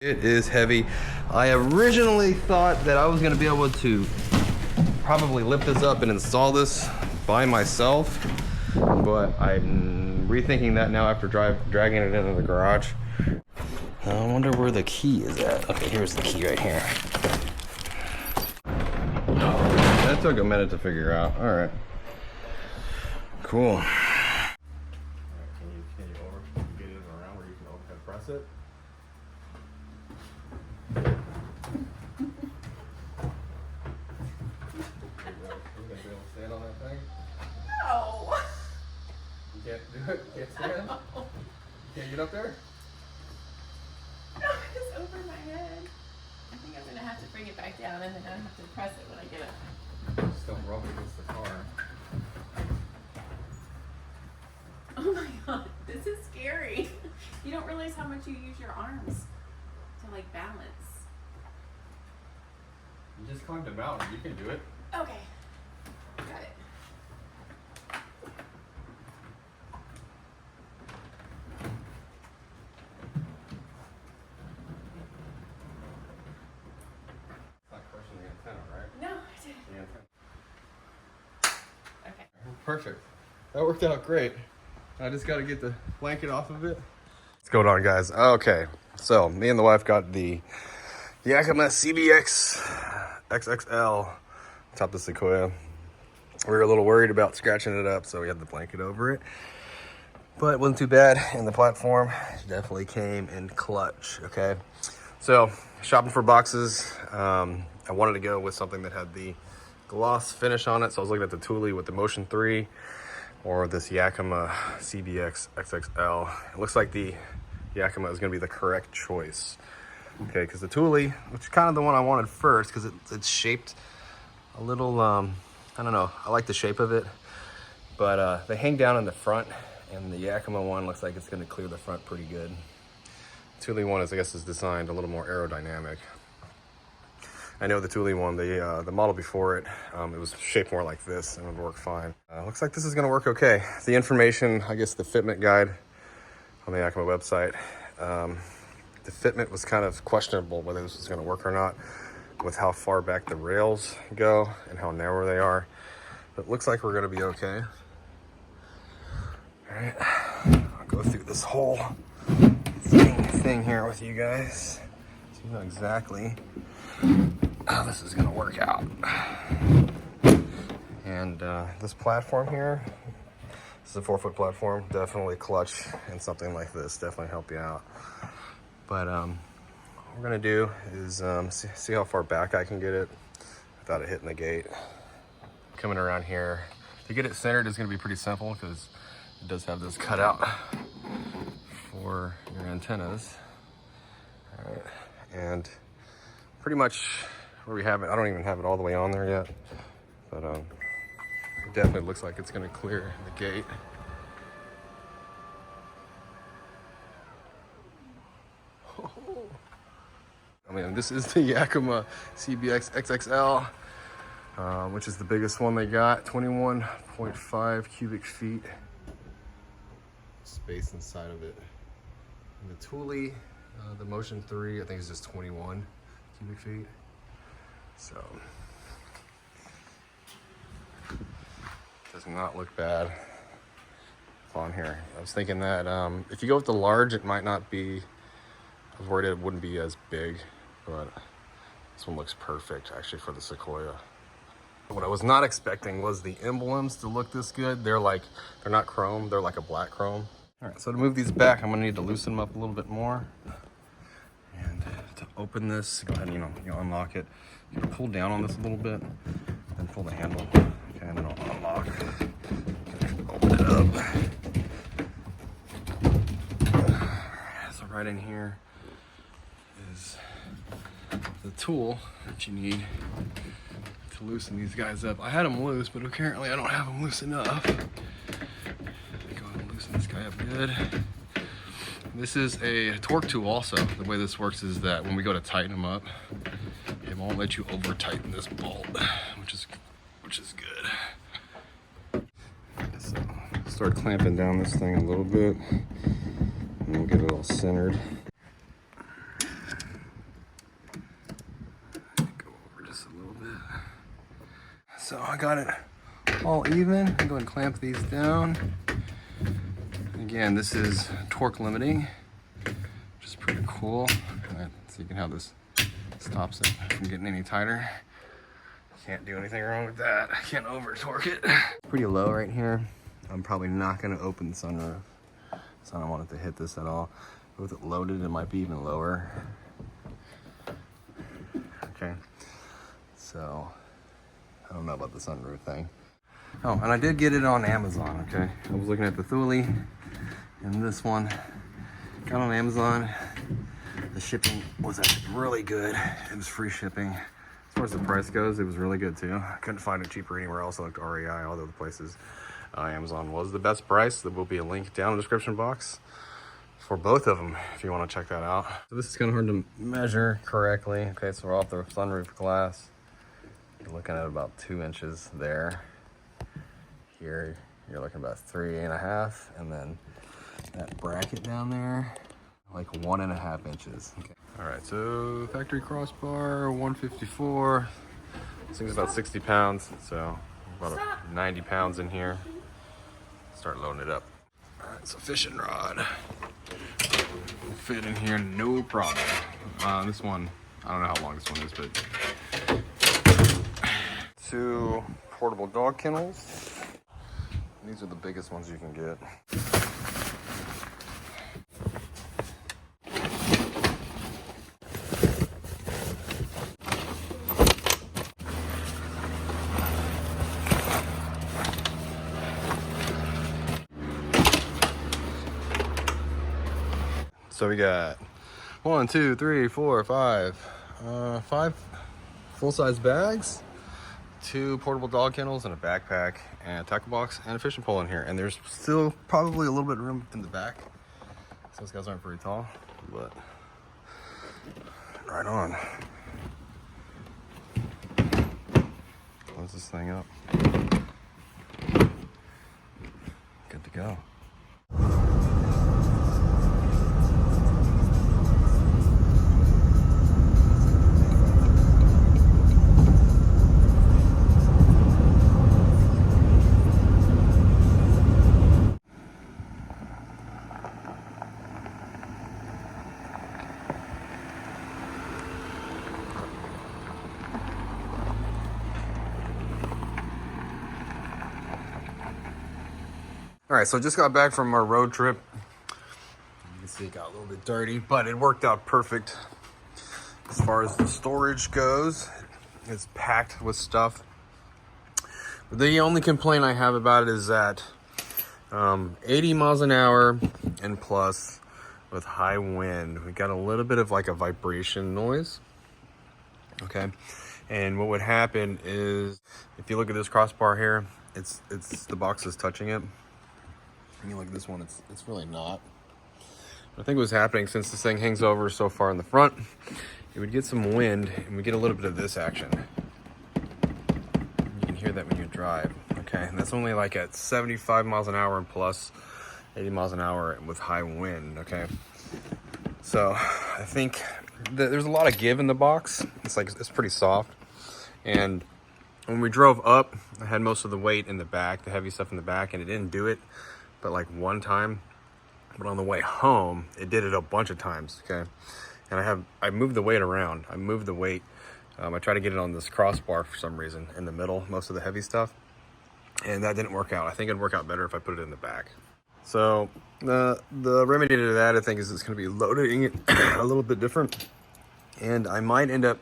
It is heavy. I originally thought that I was gonna be able to probably lift this up and install this by myself, but I'm rethinking that now after dragging it into the garage. I wonder where the key is at. Okay, here's the key right here. That took a minute to figure out. All right, cool. Can you get it around where you can overhead press it? Stand on that thing? No. You can't do it? You can't stand? No. You can't get up there? No, it's over my head. I think I'm gonna have to bring it back down and then I have to press it when I get up. Just don't rub against the car. Oh my god, this is scary. You don't realize how much you use your arms to like balance. You just climbed a mountain. You can do it. Okay. Got it. Not crushing the antenna, right? No, I didn't. The antenna. Okay. Perfect. That worked out great. I just got to get the blanket off of it. What's going on, guys? Okay, so me and the wife got the Yakima CBX XXL top of the Sequoia. We were a little worried about scratching it up, so we had the blanket over it. But it wasn't too bad, and the platform definitely came in clutch, okay? So, shopping for boxes, I wanted to go with something that had the gloss finish on it, so I was looking at the Thule with the Motion 3 or this Yakima CBX XXL. It looks like the Yakima is going to be the correct choice. Okay, because the Thule, which is kind of the one I wanted first, because it's shaped a little, I don't know, I like the shape of it, but they hang down in the front, and the Yakima one looks like it's going to clear the front pretty good. Thule one is, I guess, is designed a little more aerodynamic. I know the Thule one, the model before it, it was shaped more like this and it would work fine. Looks like this is going to work okay. The information, I guess the Fitment guide on the Yakima website, the Fitment was kind of questionable whether this was going to work or not with how far back the rails go and how narrow they are. But it looks like we're going to be okay. All right, I'll go through this whole thing here with you guys so you know exactly how this is going to work out. And this platform here, this is a 4-foot platform, definitely clutch, and something like this definitely help you out. But what we're going to do is see how far back I can get it without it hitting the gate. Coming around here, to get it centered is going to be pretty simple because it does have this cutout for your antennas. All right, and pretty much where we have it, I don't even have it all the way on there yet, but it definitely looks like it's going to clear the gate. I mean, this is the Yakima CBX XXL, which is the biggest one they got, 21.5 cubic feet space inside of it. And the Thule, the Motion 3, I think is just 21 cubic feet. So, does not look bad on here. I was thinking that if you go with the large, it might not be, I was worried it wouldn't be as big, but this one looks perfect actually for the Sequoia. What I was not expecting was the emblems to look this good. They're not chrome, they're like a black chrome. All right, so to move these back, I'm gonna need to loosen them up a little bit more. And to open this, go ahead and you unlock it. You can pull down on this a little bit, then pull the handle, okay, and then it'll unlock. Open it up. So right in here is the tool that you need to loosen these guys up. I had them loose, but apparently I don't have them loose enough. Go ahead and loosen this guy up good. This is a torque tool also. The way this works is that when we go to tighten them up, it won't let you over tighten this bolt, which is good. So start clamping down this thing a little bit, and we'll get it all centered. So I got it all even. I'm going to clamp these down. Again, this is torque limiting, which is pretty cool. So you can have this stops it from getting any tighter. Can't do anything wrong with that. I can't over torque it. Pretty low right here. I'm probably not going to open the sunroof, so I don't want it to hit this at all. With it loaded, it might be even lower. Okay, so I don't know about the sunroof thing. Oh, and I did get it on Amazon, okay? I was looking at the Thule and this one. Got on Amazon. The shipping was actually really good. It was free shipping. As far as the price goes, it was really good too. I couldn't find it cheaper anywhere else. I looked REI, all the other places. Amazon was the best price. There will be a link down in the description box for both of them if you want to check that out. So this is kind of hard to measure correctly. Okay, so we're off the sunroof glass. You're looking at about 2 inches there. Here, you're looking about 3.5, and then that bracket down there, like 1.5 inches. Okay. All right, so factory crossbar, 154. This thing's about 60 pounds, so about 90 pounds in here. Start loading it up. All right, so fishing rod. Will fit in here, no problem. This one, I don't know how long this one is, but 2 portable dog kennels. These are the biggest ones you can get. So we got 1, 2, 3, 4, 5, 5 full-size bags, 2 portable dog kennels, and a backpack, and a tackle box, and a fishing pole in here. And there's still probably a little bit of room in the back. So those guys aren't very tall, but right on. Close this thing up. Good to go. All right, so just got back from our road trip. You can see it got a little bit dirty, but it worked out perfect. As far as the storage goes, it's packed with stuff. The only complaint I have about it is that 80 miles an hour and plus with high wind, we got a little bit of like a vibration noise. Okay, and what would happen is if you look at this crossbar here, it's the box is touching it. And you look at this one, it's really not. I think what's happening, since this thing hangs over so far in the front, it would get some wind and we get a little bit of this action. You can hear that when you drive, okay? And that's only like at 75 miles an hour and plus 80 miles an hour with high wind, okay? So I think there's a lot of give in the box. It's pretty soft. And when we drove up, I had most of the weight in the back, the heavy stuff in the back, and it didn't do it but like one time. But on the way home, it did it a bunch of times, okay? And I moved the weight around. I moved the weight. I tried to get it on this crossbar for some reason in the middle, most of the heavy stuff. And that didn't work out. I think it'd work out better if I put it in the back. So the remedy to that, I think, is it's gonna be loading it a little bit different. And I might end up,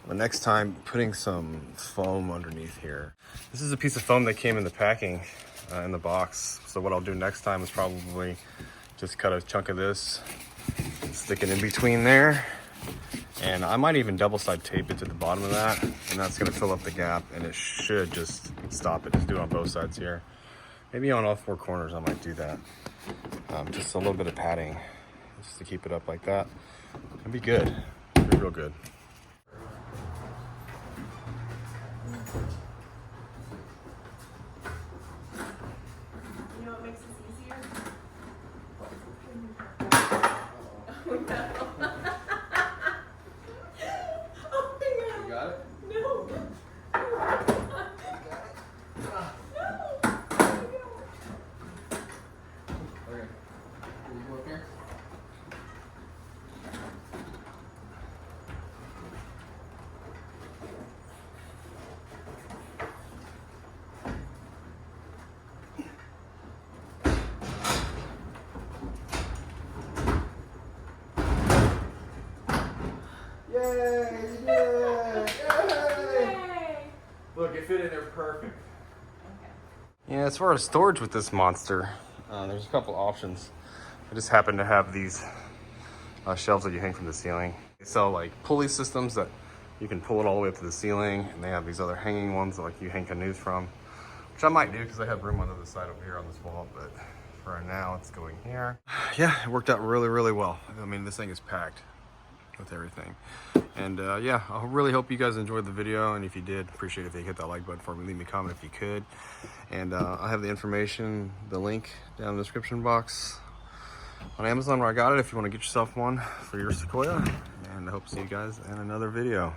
the next time, putting some foam underneath here. This is a piece of foam that came in the packing in the box. So what I'll do next time is probably just cut a chunk of this, stick it in between there, and I might even double side tape it to the bottom of that, and that's gonna fill up the gap, and it should just stop it. Just do it on both sides here. Maybe on all 4 corners I might do that. Just a little bit of padding just to keep it up like that. It'd be good, it'd be real good. You know what makes this easier? Oh no. Oh my god. You got it? No. Yay! You did it! Yay! Yay! Look, it fit in there perfect. Okay. Yeah, as far as storage with this monster, there's a couple options. I just happen to have these shelves that you hang from the ceiling. They sell like pulley systems that you can pull it all the way up to the ceiling, and they have these other hanging ones that like you hang canoes from, which I might do because I have room on the other side over here on this wall, but for right now it's going here. Yeah, it worked out really, really well. I mean, this thing is packed with everything. And yeah, I really hope you guys enjoyed the video, and if you did, appreciate it if you hit that like button for me, leave me a comment if you could. And I have the information, the link down in the description box on Amazon where I got it if you want to get yourself one for your Sequoia. And I hope to see you guys in another video.